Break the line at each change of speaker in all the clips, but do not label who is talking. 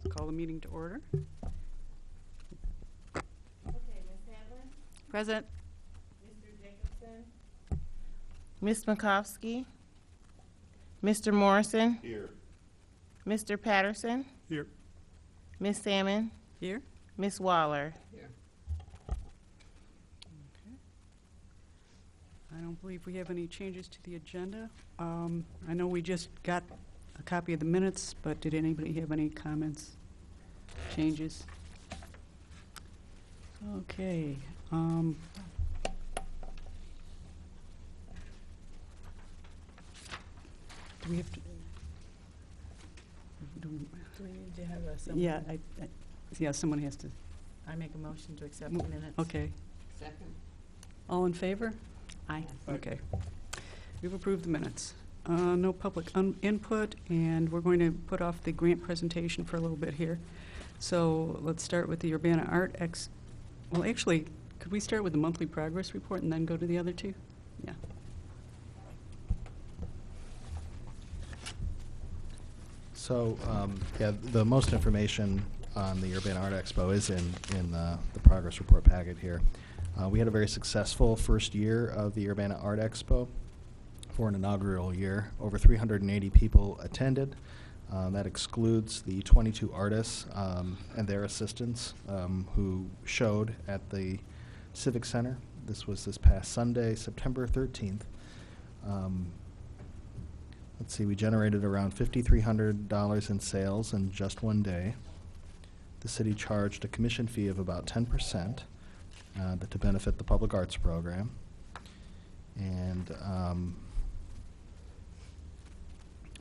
Call the meeting to order.
Okay, Ms. Handlin,
Present.
Mr. Jacobson,
Ms. Makovsky, Mr. Morrison,
Here.
Mr. Patterson,
Here.
Ms. Salmon,
Here.
Ms. Waller.
I don't believe we have any changes to the agenda. I know we just got a copy of the minutes, but did anybody have any comments, changes? Okay. Do we have to?
do we need to have someone?
Yeah, someone has to.
I make a motion to accept the minutes.
Okay.
Second.
All in favor? Aye. Okay. We've approved the minutes. No public input, and we're going to put off the grant presentation for a little bit here. So let's start with the Urbana Art well, actually, could we start with the monthly progress report and then go to the other two? Yeah.
So, yeah, the most information on the Urbana Art Expo is in the progress report packet here. We had a very successful first year of the Urbana Art Expo for an inaugural year. Over 380 people attended. That excludes the 22 artists and their assistants who showed at the Civic Center. This was this past Sunday, September 13th. Let's see, we generated around $5,300 in sales in just one day. The city charged a commission fee of about 10% to benefit the public arts program. And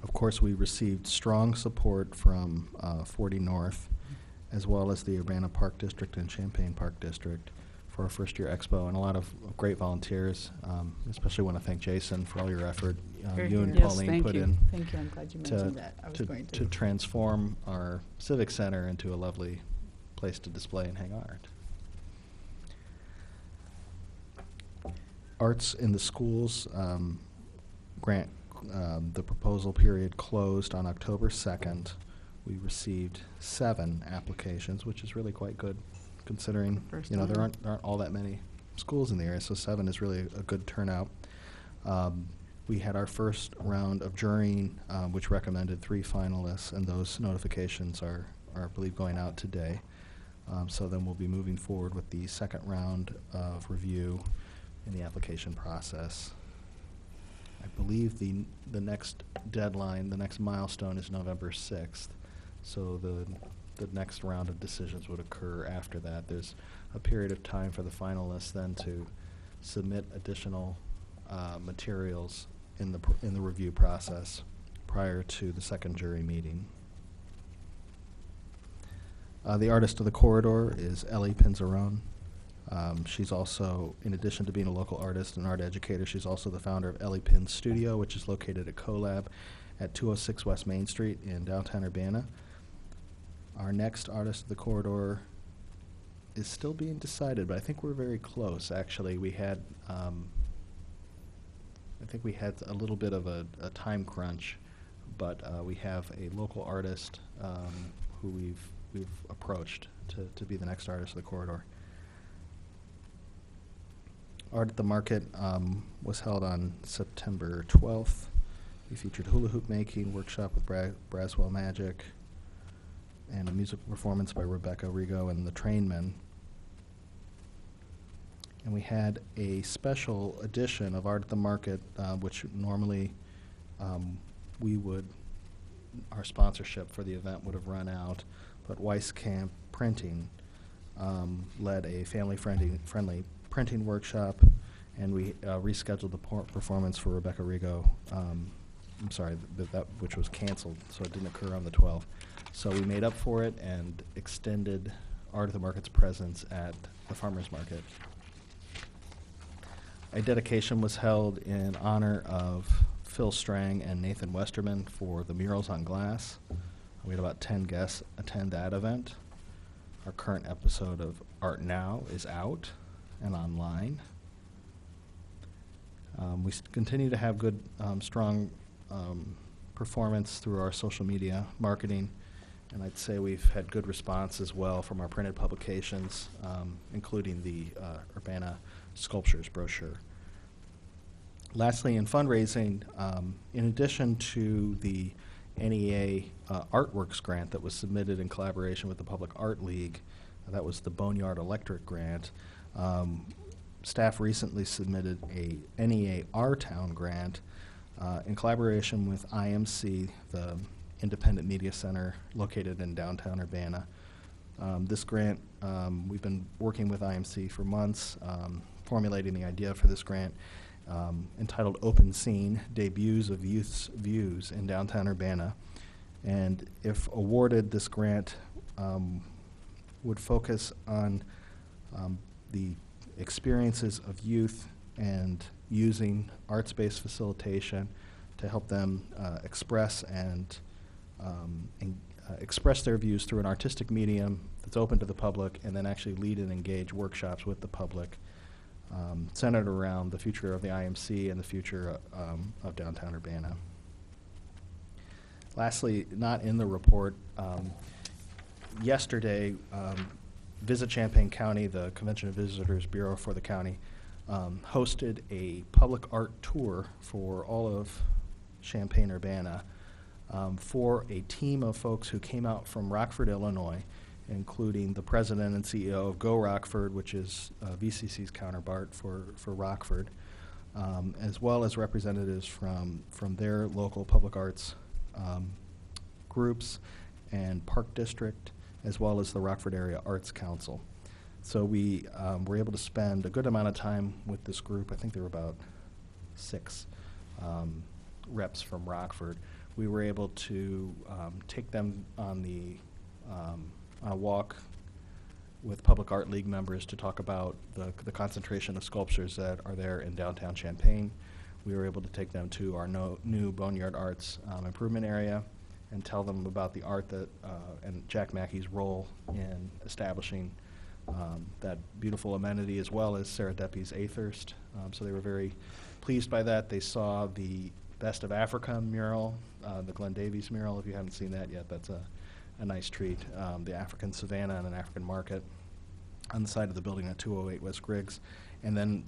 of course, we received strong support from 40 North, as well as the Urbana Park District and Champaign Park District for our first year expo, and a lot of great volunteers. Especially want to thank Jason for all your effort you and
Yes,
Pauline
thank
put
you.
in
Thank you, I'm glad you mentioned that. I was going
to transform our civic center into a lovely place to display and hang art. Arts in the schools grant, the proposal period closed on October 2nd. We received 7 applications, which is really quite good, considering
First
there
time.
aren't all that many schools in the area, so 7 is really a good turnout. We had our first round of jurying, which recommended 3 finalists, and those notifications are I believe, going out today. So then we'll be moving forward with the second round of review in the application process. I believe the next deadline, the next milestone is November 6th. So the next round of decisions would occur after that. There's a period of time for the finalists then to submit additional materials in the review process prior to the second jury meeting. The artist of the corridor is Ellie Pinzarone. She's also, in addition to being a local artist and art educator, she's also the founder of Ellie Pin Studio, which is located at CoLab at 206 West Main Street in downtown Urbana. Our next artist of the corridor is still being decided, but I think we're very close. Actually, we had, I think we had a little bit of a time crunch, but we have a local artist who we've approached to be the next artist of the corridor. Art at the Market was held on September 12th. We featured hula hoop making, workshop with Braswell Magic, and a musical performance by Rebecca Rigo and the Trainmen. And we had a special edition of Art at the Market, which normally our sponsorship for the event would have run out, but Weisskamp Printing led a family-friendly printing workshop, and we rescheduled the performance for Rebecca Rigo. I'm sorry, which was canceled, so it didn't occur on the 12th. So we made up for it and extended Art at the Market's presence at the farmers market. A dedication was held in honor of Phil Strang and Nathan Westerman for the Murals on Glass. We had about 10 guests attend that event. Our current episode of Art Now is out and online. We continue to have good, strong performance through our social media marketing, And I'd say we've had good response as well from our printed publications, including the Urbana Sculptures brochure. Lastly, in fundraising, in addition to the NEA Artworks grant that was submitted in collaboration with the Public Art League, that was the Boneyard Electric grant, staff recently submitted a NEA Our Town grant in collaboration with IMC, the Independent Media Center located in downtown Urbana. This grant, we've been working with IMC for months, formulating the idea for this grant, entitled Open Scene, Debuts of Youth's Views in Downtown Urbana. And if awarded, this grant would focus on the experiences of youth and using arts-based facilitation to help them express and express their views through an artistic medium that's open to the public, and then actually lead and engage workshops with the public centered around the future of the IMC and the future of downtown Urbana. Lastly, not in the report, yesterday, Visit Champaign County, the Convention and Visitors Bureau for the county, hosted a public art tour for all of Champaign-Urbana for a team of folks who came out from Rockford, Illinois, including the president and CEO of Go Rockford, which is VCC's counterpart for Rockford, as well as representatives from their local public arts groups and Park District, as well as the Rockford Area Arts Council. So we were able to spend a good amount of time with this group. I think there were about 6 reps from Rockford. We were able to take them on a walk with Public Art League members to talk about the concentration of sculptures that are there in downtown Champaign. We were able to take them to our new Boneyard Arts improvement area and tell them about the art that and Jack Mackey's role in establishing that beautiful amenity, as well as Sarah Deppy's Athirst. So they were very pleased by that. They saw the Best of Africa mural, the Glenn Davies mural. If you haven't seen that yet, that's a nice treat. The African Savannah and an African Market on the side of the building at 208 West Griggs. And then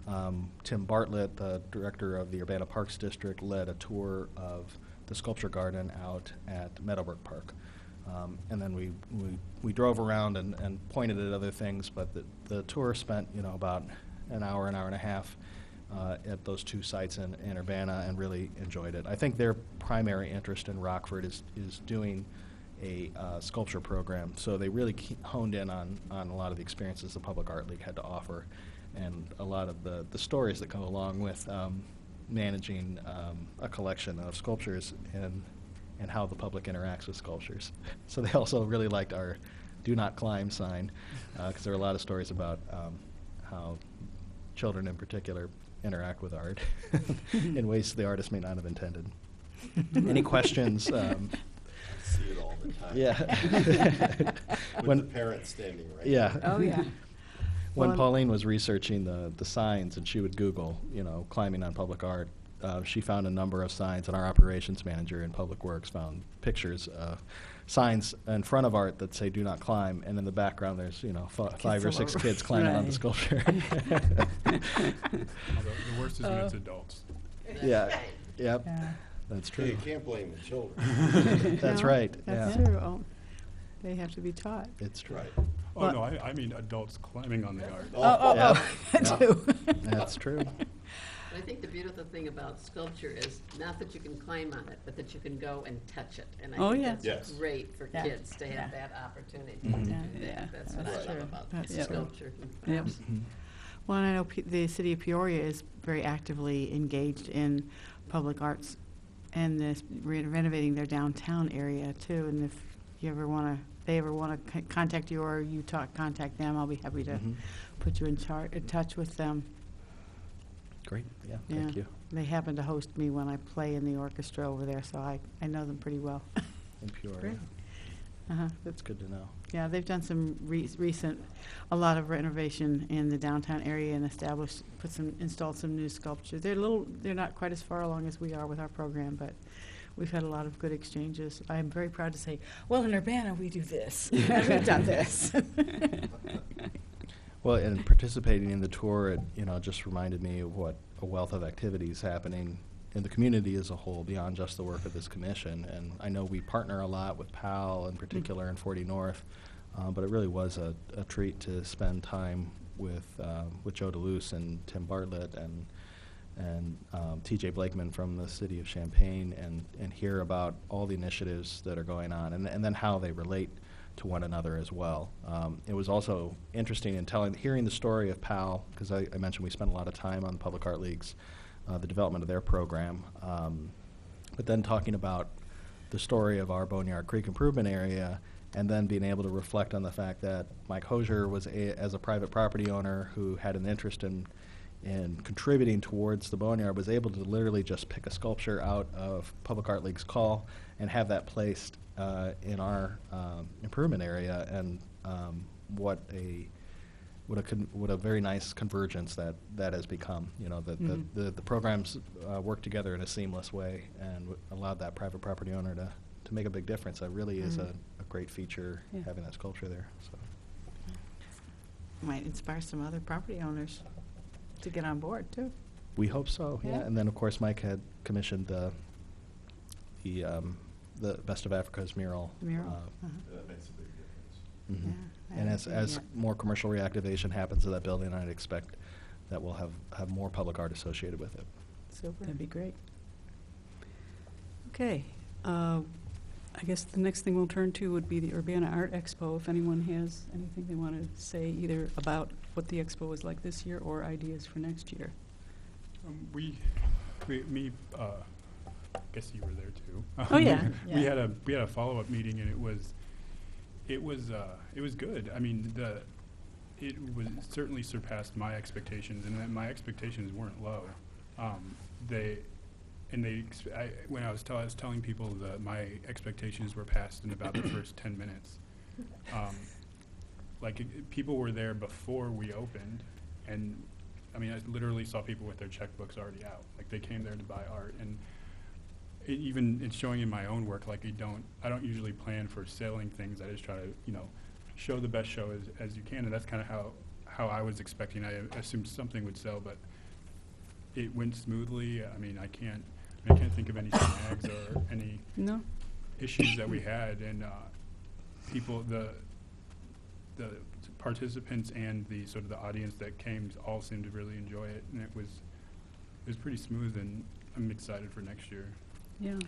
Tim Bartlett, the director of the Urbana Parks District, led a tour of the sculpture garden out at Meadowbrook Park. And then we drove around and pointed at other things, but the tour spent about an hour and a half at those 2 sites in Urbana, and really enjoyed it. I think their primary interest in Rockford is doing a sculpture program, so they really honed in on a lot of the experiences the Public Art League had to offer, and a lot of the stories that come along with managing a collection of sculptures and how the public interacts with sculptures. So they also really liked our "Do Not Climb" sign, because there are a lot of stories about how children in particular interact with art in ways the artist may not have intended. Any questions?
I see it all the time.
Yeah.
With the parents standing right
Yeah.
there.
Oh, yeah.
When
Well,
Pauline was researching the signs, and she would Google, climbing on public art, she found a number of signs, and our operations manager in Public Works found pictures of signs in front of art that say "Do not climb," and in the background there's 5 or 6 kids climbing on the
Right.
sculpture.
The worst is when it's adults.
Yeah. Yep.
Yeah.
That's
You
true.
can't blame the children.
That's
No,
right.
That's
yeah.
true. Oh, they have to be taught.
It's true.
Right.
Oh,
But-
no, I mean adults climbing on the art.
Yeah.
I do.
That's true.
I think the beautiful thing about sculpture is not that you can climb on it, but that you can go and touch it. And
Oh,
I think
yeah.
that's
Yes.
great for
Yeah.
kids to
Yeah.
have that opportunity
Mhm.
to
Yeah.
do that.
Yeah.
That's what
That's
I love
true.
about
That's
true.
sculpture.
Yep.
Mhm.
Well, and I know the city of Peoria is very actively engaged in public arts and this renovating their downtown area too. And if you ever want to, they ever want to contact you, or you contact them, I'll be happy to
Mhm.
put you in touch with them.
Great. Yeah.
Yeah.
Thank you.
They happen to host me when I play in the orchestra over there, so I know them pretty well.
In Peoria.
Great. Uh-huh.
That's good to know.
Yeah, they've done some a lot of renovation in the downtown area and installed some new sculptures. They're not quite as far along as we are with our program, but
we've had a lot of good exchanges. I'm very proud to say, well, in Urbana, we do this, and we've done this.
Well, and participating in the tour, it, just reminded me of what a wealth of activities happening in the community as a whole, beyond just the work of this commission. And I know we partner a lot with PAL in particular and 40 North, but it really was a treat to spend time with Joe DeLuce and Tim Bartlett and TJ Blakeman from the city of Champaign, and hear about all the initiatives that are going on, and then how they relate to one another as well. It was also interesting in hearing the story of PAL, because I mentioned we spent a lot of time on the Public Art Leagues, the development of their program, but then talking about the story of our Boneyard Creek improvement area, and then being able to reflect on the fact that Mike Hosier was, as a private property owner who had an interest in contributing towards the Boneyard, was able to literally just pick a sculpture out of Public Art League's call and have that placed in our improvement area, and what a very nice convergence that has become. The programs work together in a seamless way, and allowed that private property owner to make a big difference. That really is a great feature, having that sculpture there. So.
Might inspire some other property owners to get on board, too.
We hope so, yeah. And then, of course, Mike had commissioned the Best of Africa's mural.
That makes a big difference.
Mhm.
Yeah, I
And
haven't
as
seen it
more commercial reactivation happens to that building, I'd expect that we'll have more public art associated with it.
Super.
That'd be great. Okay. I guess the next thing we'll turn to would be the Urbana Art Expo. If anyone has anything they want to say, either about what the expo was like this year or ideas for next year.
I guess you were there too.
Oh, yeah.
We had a follow-up meeting, and it was good. I mean, it certainly surpassed my expectations, and my expectations weren't low. When I was telling people that my expectations were passed in about the first 10 minutes. People were there before we opened, and I mean, I literally saw people with their checkbooks already out. Like, they came there to buy art, and it's showing in my own work. Like, I don't usually plan for selling things. I just try to, show the best show as you can, and that's kind of how I was expecting. I assumed something would sell, but it went smoothly. I mean, I can't think of any snags or any issues that we had, and people, the participants and the sort of the audience that came all seemed to really enjoy it, and it was pretty smooth, and I'm excited for next year.
Yeah.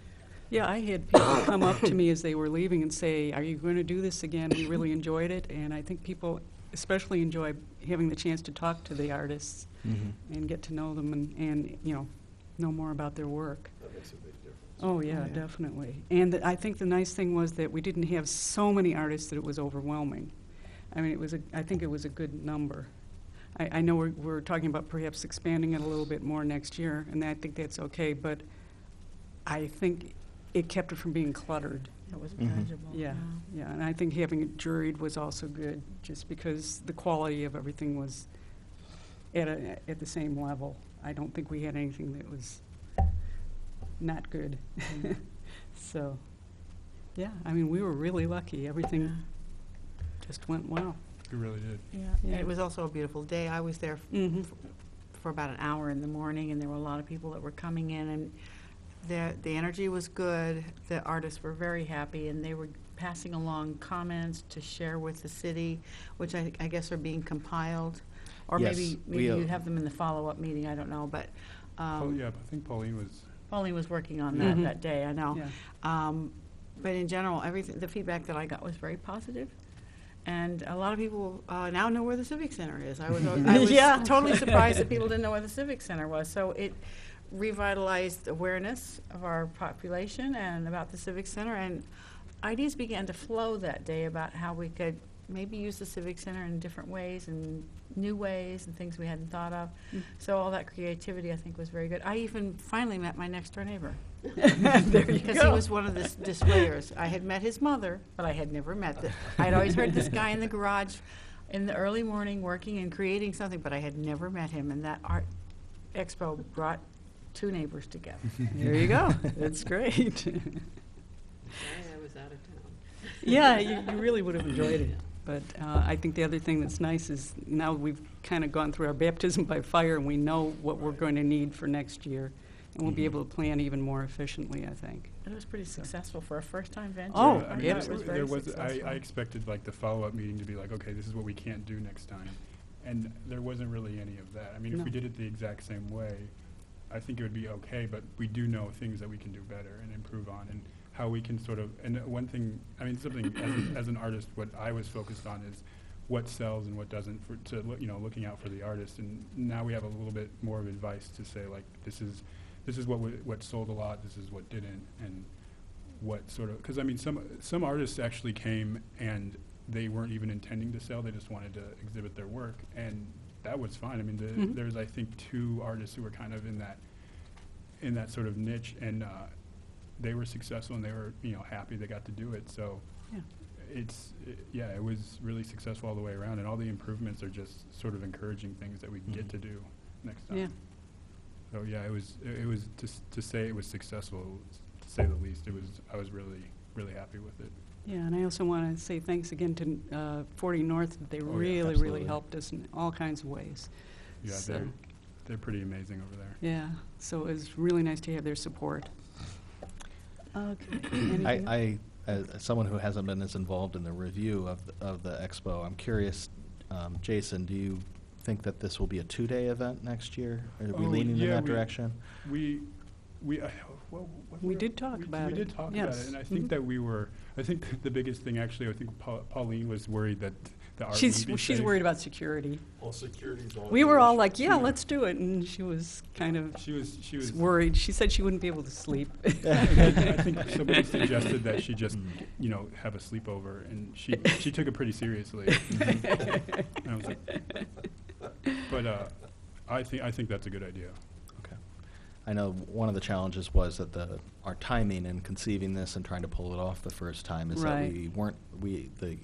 Yeah, I had people come up to me as they were leaving and say, "Are you going to do this again? We really enjoyed it." And I think people especially enjoy having the chance to talk to the artists and get to know them and know more about their work.
That makes a big difference.
Oh, yeah, definitely. And I think the nice thing was that we didn't have so many artists that it was overwhelming. I mean, I think it was a good number. I know we're talking about perhaps expanding it a little bit more next year, and I think that's okay, but I think it kept it from being cluttered.
It was manageable.
Yeah, and I think having it juried was also good, just because the quality of everything was at the same level. I don't think we had anything that was not good. So, yeah, I mean, we were really lucky. Everything just went well.
It really did.
Yeah. It was also a beautiful day. I was there for about an hour in the morning, and there were a lot of people that were coming in, and the energy was good. The artists were very happy, and they were passing along comments to share with the city, which I guess are being compiled. Or
Yes,
maybe you have them in the follow-up meeting, I don't know, but
I think Pauline was
working on that day, I know.
Yeah.
But in general, the feedback that I got was very positive. And a lot of people now know where the Civic Center is. I was totally surprised that people didn't know where the Civic Center was. So it revitalized awareness of our population and about the Civic Center. And ideas began to flow that day about how we could maybe use the Civic Center in different ways and new ways and things we hadn't thought of. So all that creativity, I think, was very good. I even finally met my next-door neighbor.
There you
Because
go.
he was one of the displayers. I had met his mother, but I had never met I had always heard this guy in the garage in the early morning working and creating something, but I had never met him. And that art expo brought two neighbors together.
There you go. That's great.
Sorry, I was out of town.
Yeah, you really would have enjoyed it. But I think the other thing that's nice is now we've kind of gone through our baptism by fire, and we know what we're going to need for next year, and we'll be able to plan even more efficiently, I think.
It was pretty successful for a first-time venture.
Oh,
I mean,
yeah,
it was very
there was,
successful.
I expected like the follow-up meeting to be like, okay, this is what we can't do next time. And there wasn't really any of that. I mean, if
No.
we did it the exact same way, I think it would be okay, but we do know things that we can do better and improve on, and how we can sort of, and one thing, I mean, something as an artist, what I was focused on is what sells and what doesn't, looking out for the artist. And now we have a little bit more of advice to say, like, this is what sold a lot, this is what didn't, and what sort of, because I mean, some artists actually came and they weren't even intending to sell, they just wanted to exhibit their work, and that was fine. I mean, there's, I think, 2 artists who were kind of in that sort of niche, and they were successful, and they were, happy they got to do it. So
Yeah.
it was really successful all the way around, and all the improvements are just sort of encouraging things that we can get to do next time.
Yeah.
So yeah, it was to say it was successful, to say the least. I was really, really happy with it.
Yeah, and I also want to say thanks again to 40 North. They
Oh, yeah,
really
absolutely.
helped us in all kinds of ways.
Yeah,
So,
they're pretty amazing over there.
yeah, so it was really nice to have their support. Okay. Anything else?
I as someone who hasn't been as involved in the review of the expo, I'm curious, Jason, do you think that this will be a 2-day event next year? Are we
Oh,
leaning in
yeah,
that
we-
direction?
We
We did talk about
We
it.
did talk about
Yes.
it, and I think
Mhm.
I think the biggest thing, actually, I think Pauline was worried that the art wouldn't be
She's
safe.
worried about security.
Well, security's all.
We were all like,
Yeah.
yeah, let's do it, and she was kind of
She was
worried. She said she wouldn't be able to sleep.
I think somebody suggested that she just, have a sleepover, and she took it pretty seriously. And I was like, but I think that's a good idea.
Okay. I know one of the challenges was that our timing in conceiving this and trying to pull it off the first time is
Right.
that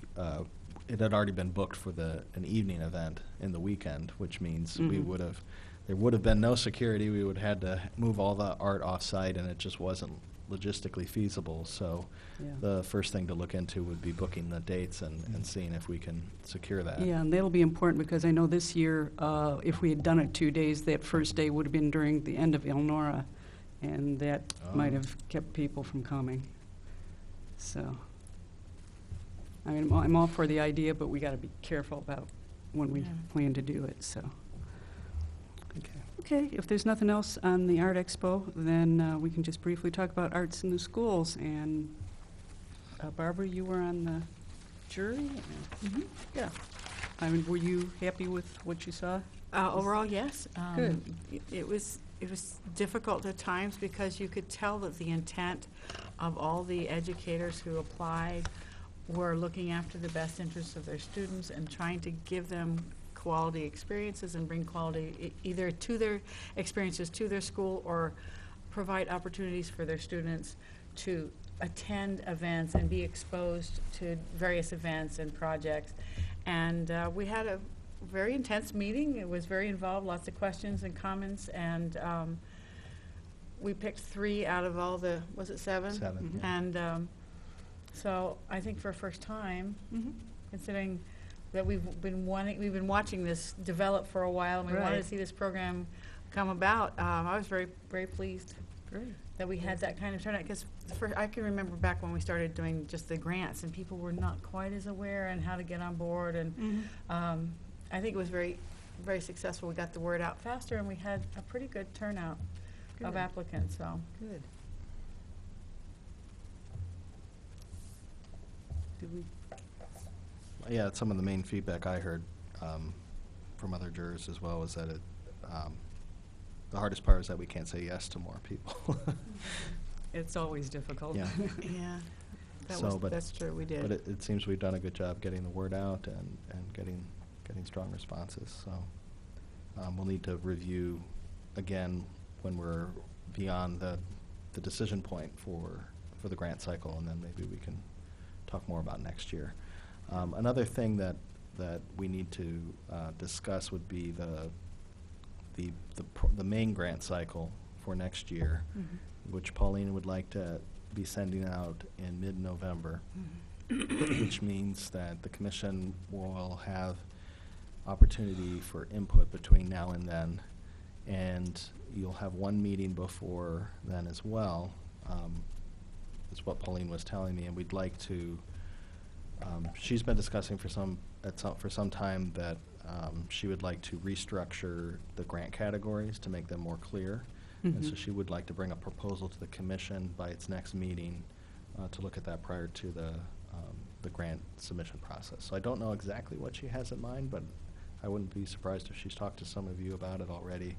it had already been booked for an evening event in the weekend, which means
Mhm.
there would have been no security. We would have had to move all the art off-site, and it just wasn't logistically feasible. So
Yeah.
the first thing to look into would be booking the dates and seeing if we can secure that.
Yeah, and that'll be important because I know this year, if we had done it 2 days, that first day would have been during the end of Elnora, and that might
Oh.
have kept people from coming. So, I mean, I'm all for the idea, but we got to be careful about when we
Yeah.
plan to do it, so.
Okay.
Okay, if there's nothing else on the Art Expo, then we can just briefly talk about arts in the schools. And Barbara, you were on the jury? Yeah. I mean, were you happy with what you saw?
Overall, yes.
Good.
It was difficult at times because you could tell that the intent of all the educators who applied were looking after the best interests of their students and trying to give them quality experiences and bring quality either to their experiences to their school or provide opportunities for their students to attend events and be exposed to various events and projects. And we had a very intense meeting. It was very involved, lots of questions and comments, and we picked 3 out of all the, was it 7?
7,
Mhm.
yeah.
And so I think for a first time,
Mm-hmm.
considering that we've been watching this develop for a while, and we wanted to
Right.
see this program come about, I was very, very pleased
Great.
that we had that kind of turnout, because I can remember back when we started doing just the grants, and people were not quite as aware and how to get on board, and I think it was very, very successful. We got the word out faster, and we had a pretty good turnout of
Good.
applicants, so.
Good. Did we,
Yeah, some of the main feedback I heard from other jurors as well was that the hardest part is that we can't say yes to more people.
it's always difficult.
Yeah.
Yeah,
So, but-
that's true, we did.
But it seems we've done a good job getting the word out and getting strong responses, so we'll need to review again when we're beyond the decision point for the grant cycle, and then maybe we can talk more about next year. Another thing that we need to discuss would be the main grant cycle for next year, which Pauline would like to be sending out in mid-November, which means that the commission will have opportunity for input between now and then, and you'll have one meeting before then as well, is what Pauline was telling me, and we'd like to, she's been discussing for some time that she would like to restructure the grant categories to make them more clear. And so she would like to bring a proposal to the commission by its next meeting to look at that prior to the grant submission process. So I don't know exactly what she has in mind, but I wouldn't be surprised if she's talked to some of you about it already.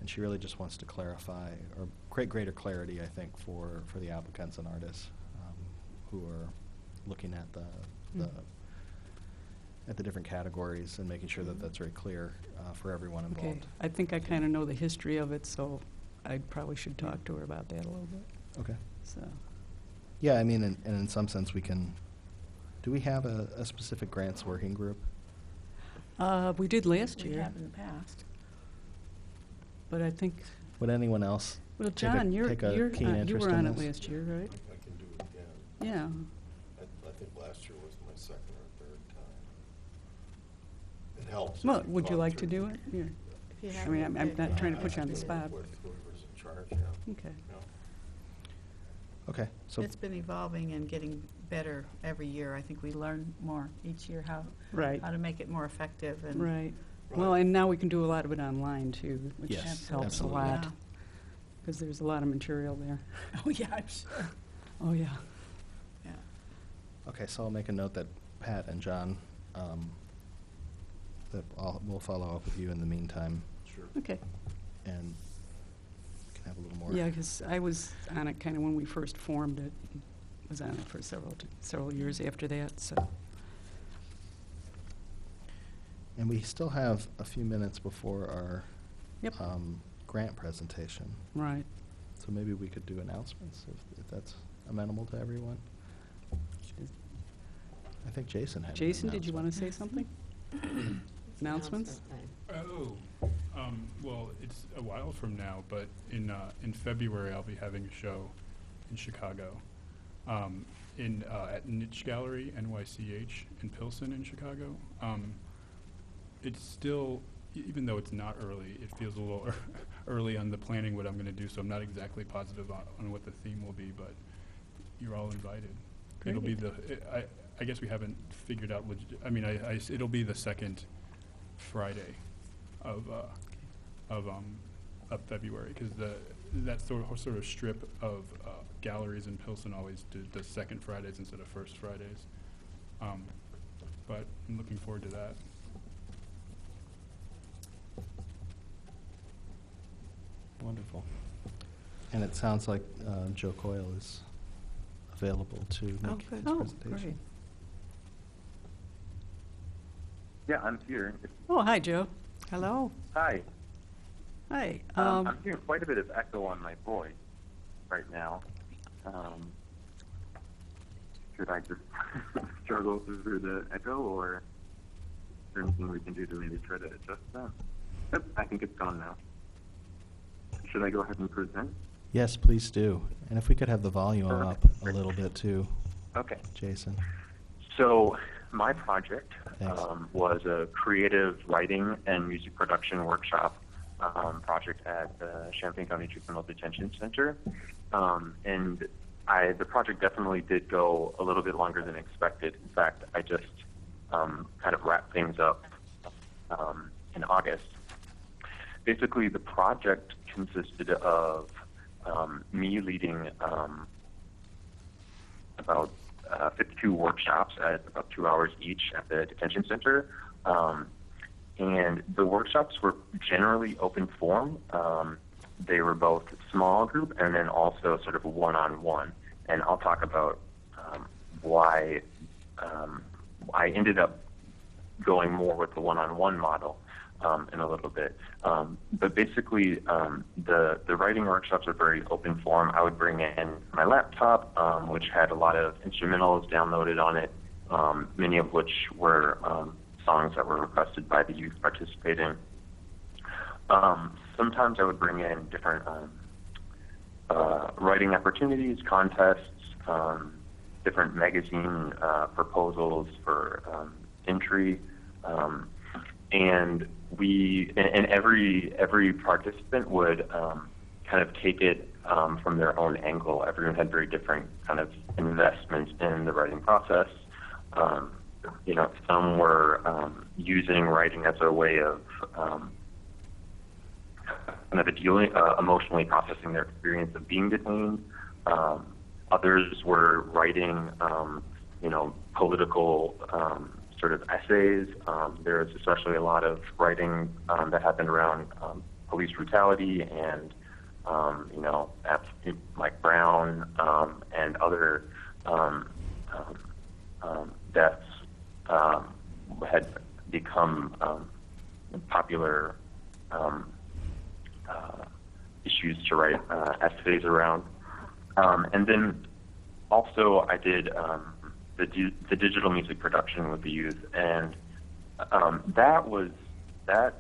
And she really just wants to clarify or create greater clarity, I think, for the applicants and artists who are looking at the different categories and making sure that that's very clear for everyone
Okay,
involved.
I think I kind of know the history of it, so I probably should talk to her about that a little bit,
Okay.
so.
Yeah, I mean, and in some sense, we can, do we have a specific grants working group?
We did last
We
year,
have in the past.
but I think,
Would anyone else?
well,
take a-
John,
take a keen
you
interest
were
in
on it
this?
last year, right?
I can do it again.
Yeah,
I think last year was my second or third time. It helps. if
well,
you've
would you
gone
like to
through
do
the-
it? Yeah,
If you
I
have
mean,
it,
I'm
okay.
not trying to
I
put you on
have
the
to do it
spot.
With whoever's in charge, yeah.
Okay.
Okay, so,
It's been evolving and getting better every year. I think we learn more each year how
Right,
to make it more effective and.
right. Well, and now we can do a lot of it online too, which
Yes,
helps a
absolutely.
lot,
Yeah.
because there's a lot of material there.
Oh, yeah, I'm sure.
Oh, yeah.
Yeah.
okay, so I'll make a note that Pat and John, that we'll follow up with you in the meantime,
Sure.
Okay.
and we can have a little more.
Yeah, because I was on it kind of when we first formed it, was on it for several years after that, so.
And we still have a few minutes before our
Yep.
grant presentation.
Right.
So maybe we could do announcements if that's amenable to everyone. I think Jason had an
Jason, did you want to
announcement.
say something?
It's
Announcements?
announcement time.
Oh, well, it's a while from now, but in February, I'll be having a show in Chicago, at Niche Gallery, NYCH, in Pilsen in Chicago. It's still, even though it's not early, it feels a little early on the planning what I'm going to do, so I'm not exactly positive on what the theme will be, but you're all invited. It'll be I guess we haven't figured out, it'll be the second Friday of February, because that sort of strip of galleries in Pilsen always do the second Fridays instead of first Fridays. But I'm looking forward to that.
Wonderful. And it sounds like Joe Coyle is available to make his
good.
Oh,
presentation.
great.
Yeah, I'm here.
Oh, hi, Joe.
Hello.
Hi.
Hi.
I'm hearing quite a bit of echo on my voice right now. Should I just struggle through the echo, or is there anything we can do to maybe try to adjust that? Yep, I think it's gone now. Should I go ahead and present?
Yes, please do. And if we could have the volume up a little bit too,
Okay.
Jason.
So my project
Thanks.
was a creative writing and music production workshop project at the Champaign County Juvenile Detention Center. And the project definitely did go a little bit longer than expected. In fact, I just kind of wrapped things up in August. Basically, the project consisted of me leading about 52 workshops at about 2 hours each at the detention center. And the workshops were generally open form. They were both small group and then also sort of one-on-one. And I'll talk about why I ended up going more with the one-on-one model in a little bit. But basically, the writing workshops are very open form. I would bring in my laptop, which had a lot of instrumentals downloaded on it, many of which were songs that were requested by the youth participating. Sometimes I would bring in different writing opportunities, contests, different magazine proposals for entry, and every participant would kind of take it from their own angle. Everyone had very different kind of investments in the writing process. Some were using writing as a way of kind of emotionally processing their experience of being detained. Others were writing, political sort of essays. There's especially a lot of writing that happened around police brutality and, Mike Brown and other deaths had become popular issues to write essays around. And then also I did the digital music production with the youth, and that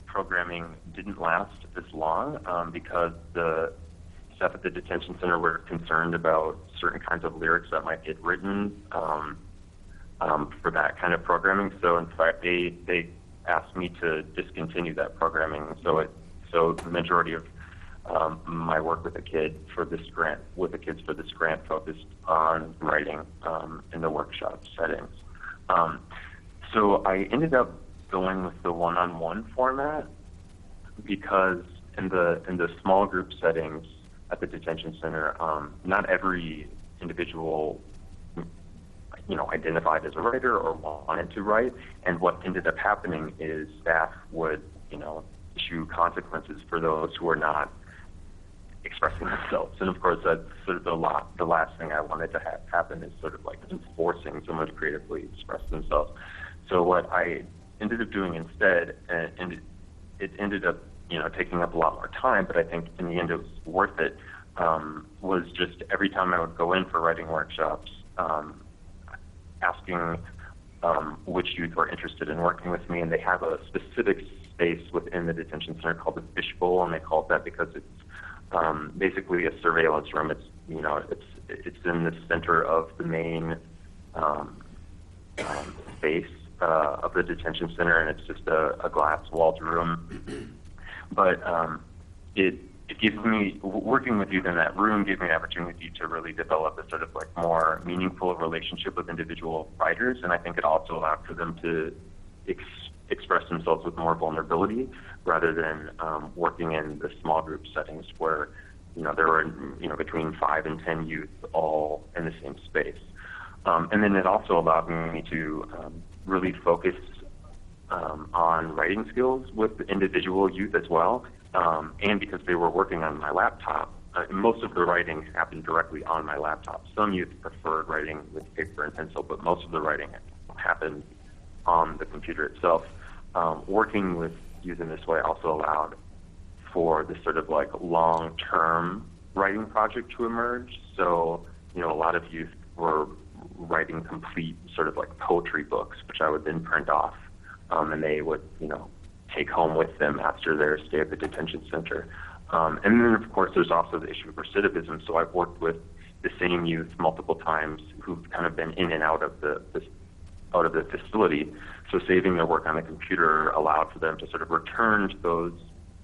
programming didn't last as long because the staff at the detention center were concerned about certain kinds of lyrics that might get written for that kind of programming. So in fact, they asked me to discontinue that programming. So the majority of my work with the kids for this grant focused on writing in the workshop settings. So I ended up going with the one-on-one format because in the small group settings at the detention center, not every individual identified as a writer or wanted to write, and what ended up happening is staff would issue consequences for those who are not expressing themselves. And of course, that's sort of the last thing I wanted to have happen is sort of like forcing someone to creatively express themselves. So what I ended up doing instead, and it ended up taking up a lot more time, but I think in the end it was worth it, was just every time I would go in for writing workshops, asking which youth were interested in working with me, and they have a specific space within the detention center called the Fishbowl, and they call it that because it's basically a surveillance room. It's in the center of the main space of the detention center, and it's just a glass-walled room. But it gives me, working with youth in that room gave me an opportunity to really develop a sort of like more meaningful relationship with individual writers, and I think it also allowed for them to express themselves with more vulnerability rather than working in the small group settings where there were between 5 and 10 youth all in the same space. And then it also allowed me to really focus on writing skills with individual youth as well. And because they were working on my laptop, most of the writing happened directly on my laptop. Some youth preferred writing with paper and pencil, but most of the writing happened on the computer itself. Working with youth in this way also allowed for this sort of like long-term writing project to emerge. So, a lot of youth were writing complete sort of like poetry books, which I would then print off, and they would, take home with them after their stay at the detention center. And then, of course, there's also the issue of recidivism. So I've worked with the same youth multiple times who've kind of been in and out of the facility. So saving their work on the computer allowed for them to sort of return to those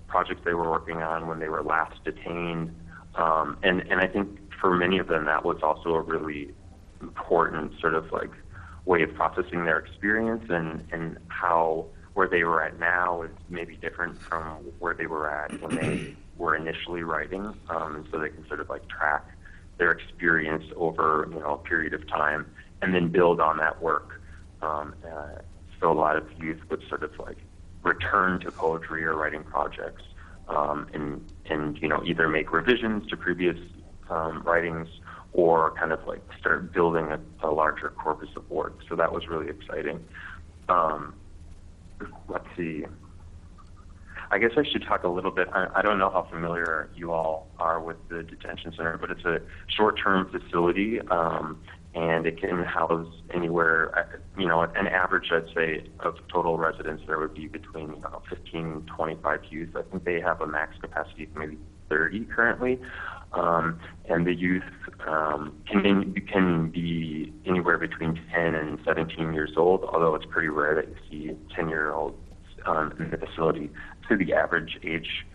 projects they were working on when they were last detained. And I think for many of them, that was also a really important sort of like way of processing their experience, and how where they were at now is maybe different from where they were at when they were initially writing. And so they can sort of like track their experience over, a period of time and then build on that work. So a lot of youth would sort of like return to poetry or writing projects, and either make revisions to previous writings or kind of like start building a larger corpus of work. So that was really exciting. Let's see. I guess I should talk a little bit. I don't know how familiar you all are with the detention center, but it's a short-term facility, and it can house anywhere, an average, I'd say, of total residents there would be between 15 and 25 youth. I think they have a max capacity of maybe 30 currently. And the youth can be anywhere between 10 and 17 years old, although it's pretty rare that you see 10-year-olds in the facility. So the average age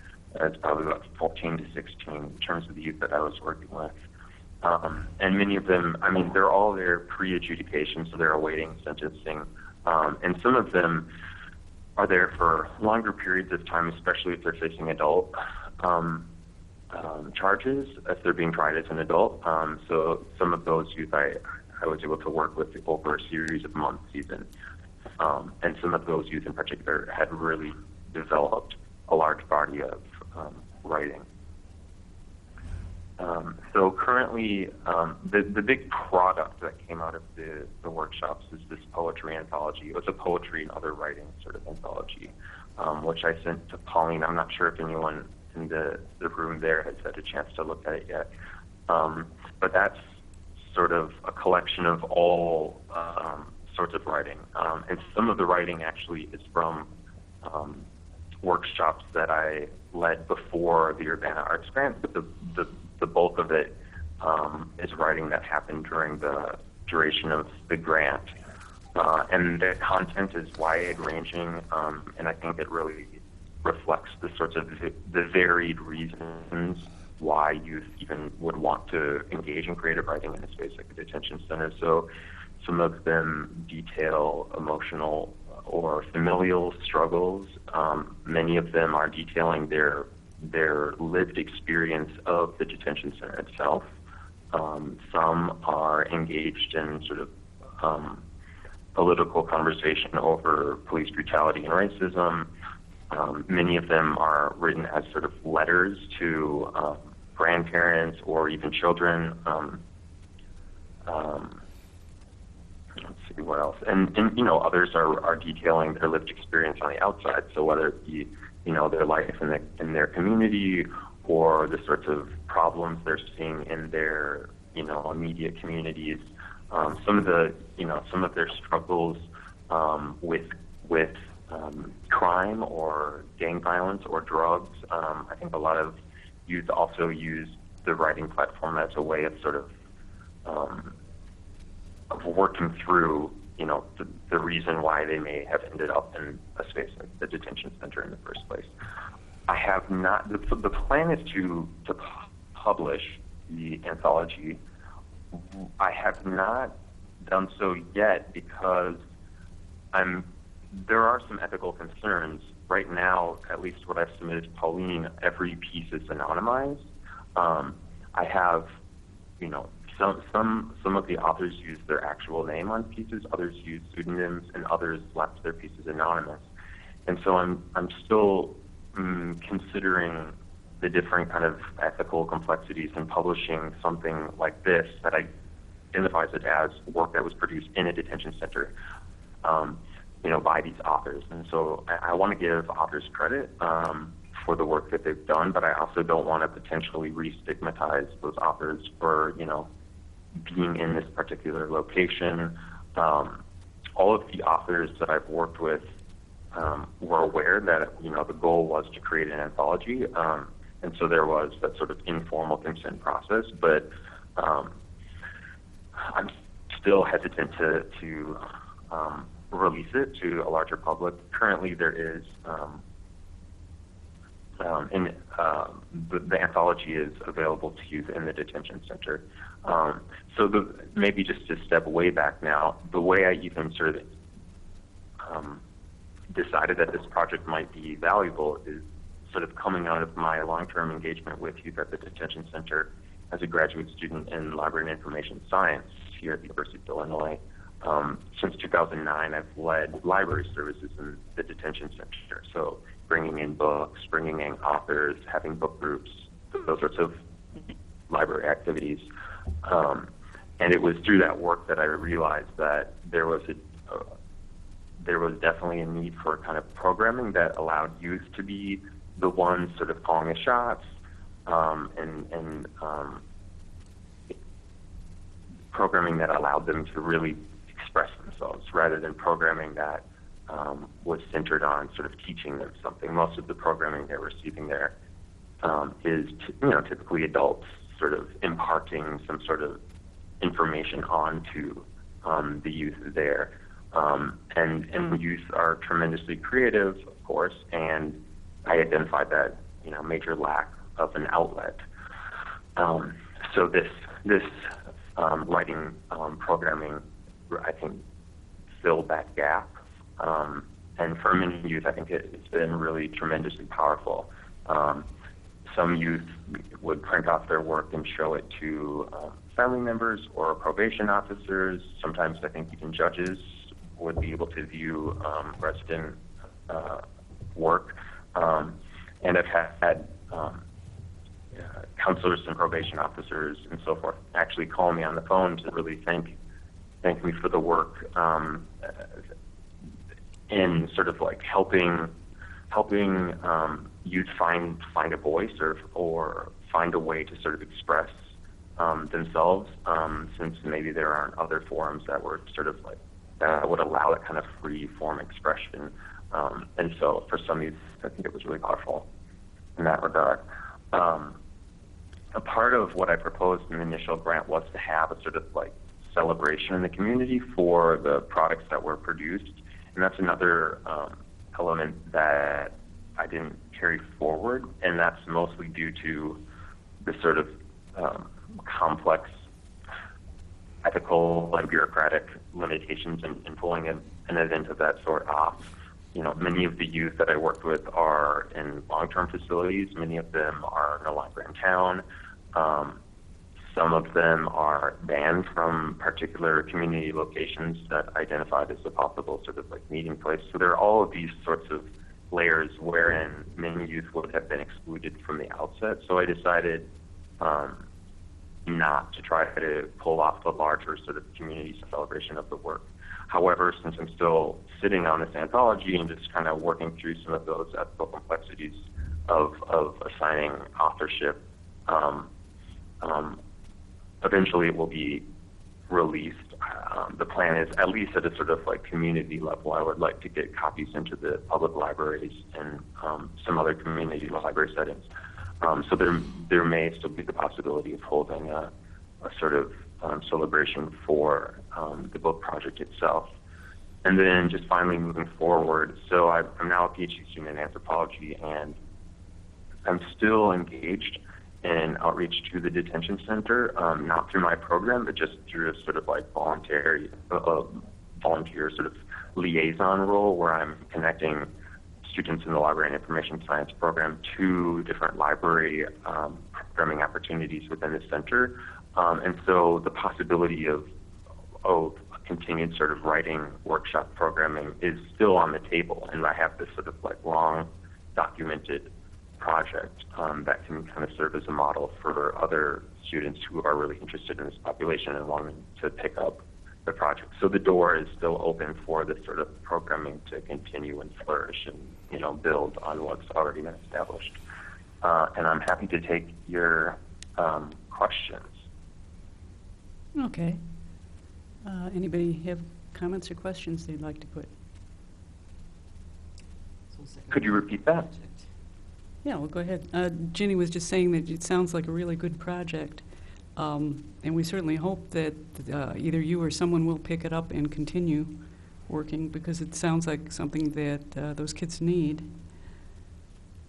is probably about 14 to 16 in terms of the youth that I was working with. And many of them, I mean, they're all there pre-adjudication, so they're awaiting sentencing. And some of them are there for longer periods of time, especially if they're facing adult charges, if they're being tried as an adult. So some of those youth I was able to work with over a series of months even. And some of those youth in particular had really developed a large body of writing. So currently, the big product that came out of the workshops is this poetry anthology. It was a poetry and other writing sort of anthology, which I sent to Pauline. I'm not sure if anyone in the room there has had a chance to look at it yet. But that's sort of a collection of all sorts of writing. And some of the writing actually is from workshops that I led before the Urbana Arts Grant, but the bulk of it is writing that happened during the duration of the grant. And the content is wide-ranging, and I think it really reflects the sorts of the varied reasons why youth even would want to engage in creative writing in a space like a detention center. So some of them detail emotional or familial struggles. Many of them are detailing their lived experience of the detention center itself. Some are engaged in sort of political conversation over police brutality and racism. Many of them are written as sort of letters to grandparents or even children. Let's see what else. And you know, others are detailing their lived experience on the outside. So whether it be, you know, their life in their community or the sorts of problems they're seeing in their, you know, immediate communities. Some of their struggles with crime or gang violence or drugs. I think a lot of youth also use the writing platform as a way of sort of working through, you know, the reason why they may have ended up in a space like the detention center in the first place. I have not. The plan is to publish the anthology. I have not done so yet because there are some ethical concerns. Right now, at least what I've submitted to Pauline, every piece is anonymized. I have, you know, some of the authors use their actual name on pieces, others use pseudonyms, and others left their pieces anonymous. And so I'm still considering the different kind of ethical complexities in publishing something like this that identifies it as work that was produced in a detention center, you know, by these authors. And so I want to give authors credit for the work that they've done, but I also don't want to potentially re-stigmatize those authors for, you know, being in this particular location. All of the authors that I've worked with were aware that, you know, the goal was to create an anthology, and so there was that sort of informal consent process, but I'm still hesitant to release it to a larger public. Currently, there is the anthology is available to youth in the detention center. So maybe just to step way back now, the way I even sort of decided that this project might be valuable is sort of coming out of my long-term engagement with youth at the detention center as a graduate student in library and information science here at the University of Illinois. Since 2009, I've led library services in the detention center. So bringing in books, bringing in authors, having book groups, those sorts of library activities. And it was through that work that I realized that there was definitely a need for kind of programming that allowed youth to be the ones sort of calling the shots, and programming that allowed them to really express themselves rather than programming that was centered on sort of teaching them something. Most of the programming they're receiving there is typically adults sort of imparting some sort of information onto the youth there. And youth are tremendously creative, of course, and I identified that, major lack of an outlet. So this writing programming, I think, filled that gap. And for many youth, I think it's been really tremendously powerful. Some youth would print off their work and show it to family members or probation officers. Sometimes I think even judges would be able to view resident work. And I've had counselors and probation officers and so forth actually call me on the phone to really thank me for the work in sort of like helping youth find a voice or find a way to sort of express themselves, since maybe there aren't other forums that were sort of like that would allow that kind of free form expression. And so for some youth, I think it was really powerful in that regard. A part of what I proposed in the initial grant was to have a sort of like celebration in the community for the products that were produced. And that's another element that I didn't carry forward, and that's mostly due to the sort of complex ethical and bureaucratic limitations in pulling an event of that sort off. Many of the youth that I worked with are in long-term facilities. Many of them are no longer in town. Some of them are banned from particular community locations that identified as a possible sort of like meeting place. So there are all of these sorts of layers wherein many youth would have been excluded from the outset. So I decided not to try to pull off the larger sort of community celebration of the work. However, since I'm still sitting on this anthology and just kind of working through some of those ethical complexities of assigning authorship, eventually it will be released. The plan is, at least at a sort of like community level, I would like to get copies into the public libraries and some other community library settings. So there may still be the possibility of holding a sort of celebration for the book project itself. And then just finally moving forward, so I'm now a PhD student in anthropology, and I'm still engaged in outreach to the detention center, not through my program, but just through a sort of like volunteer sort of liaison role where I'm connecting students in the library and information science program to different library programming opportunities within the center. And so the possibility of continued sort of writing workshop programming is still on the table, and I have this sort of like long documented project that can kind of serve as a model for other students who are really interested in this population and wanting to pick up the project. So the door is still open for this sort of programming to continue and flourish and build on what's already been established. And I'm happy to take your questions.
Okay. Anybody have comments or questions they'd like to put?
Could you repeat that?
Yeah, well, go ahead. Ginny was just saying that it sounds like a really good project, and we certainly hope that either you or someone will pick it up and continue working, because it sounds like something that those kids need.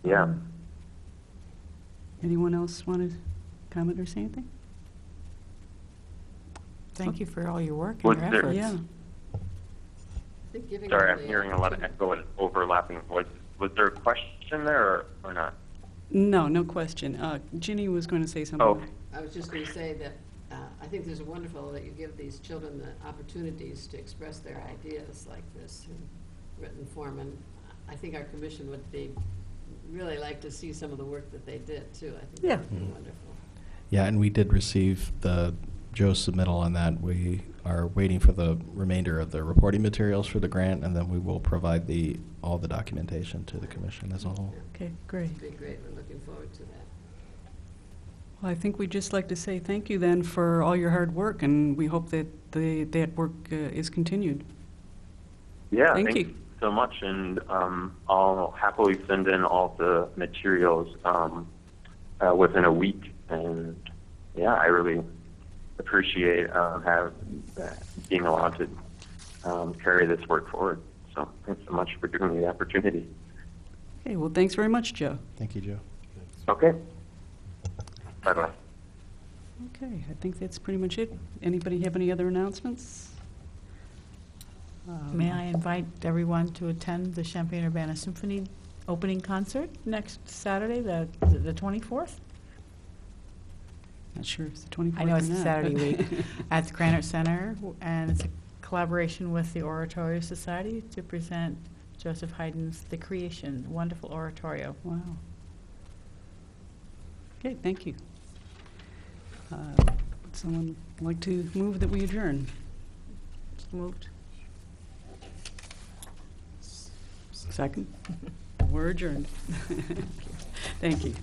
Yeah.
Anyone else want to comment or say anything?
Thank you for all your work
Was
and
there-
your efforts.
Yeah.
I think giving
Sorry,
them
I'm
the
hearing a lot of echo and overlapping voices. Was there a question there or not?
No question. Ginny was going to say something.
Oh,
I was just going to say that I think there's wonderful that you give these children the opportunities to express their ideas like this in written form, and I think our commission would really like to see some of the work that they did too. I think that would be wonderful.
Yeah, and we did receive Joe's submittal on that. We are waiting for the remainder of the reporting materials for the grant, and then we will provide all the documentation to the commission as a whole.
Okay, great.
It'd be great. We're looking forward to that.
Well, I think we'd just like to say thank you then for all your hard work, and we hope that that work is continued.
yeah,
Thank
thank
you.
you so much. And I'll happily send in all the materials within a week. And yeah, I really appreciate being allowed to carry this work forward. So thanks so much for giving me the opportunity.
Okay, well, thanks very much, Joe.
Thank you, Joe.
Okay. Bye-bye.
Okay, I think that's pretty much it. Anybody have any other announcements?
May I invite everyone to attend the Champaign-Urbana Symphony opening concert next Saturday, the 24th?
Not sure if it's the 24th
I know
or
it's
not,
Saturday
but-
week at the Granite Center, and it's a collaboration with the Oratorio Society to present Joseph Haydn's The Creation, wonderful oratorio.
Wow. Okay, thank you. Would someone like to move that we adjourn?
Moved.
Second? We're adjourned. Thank you.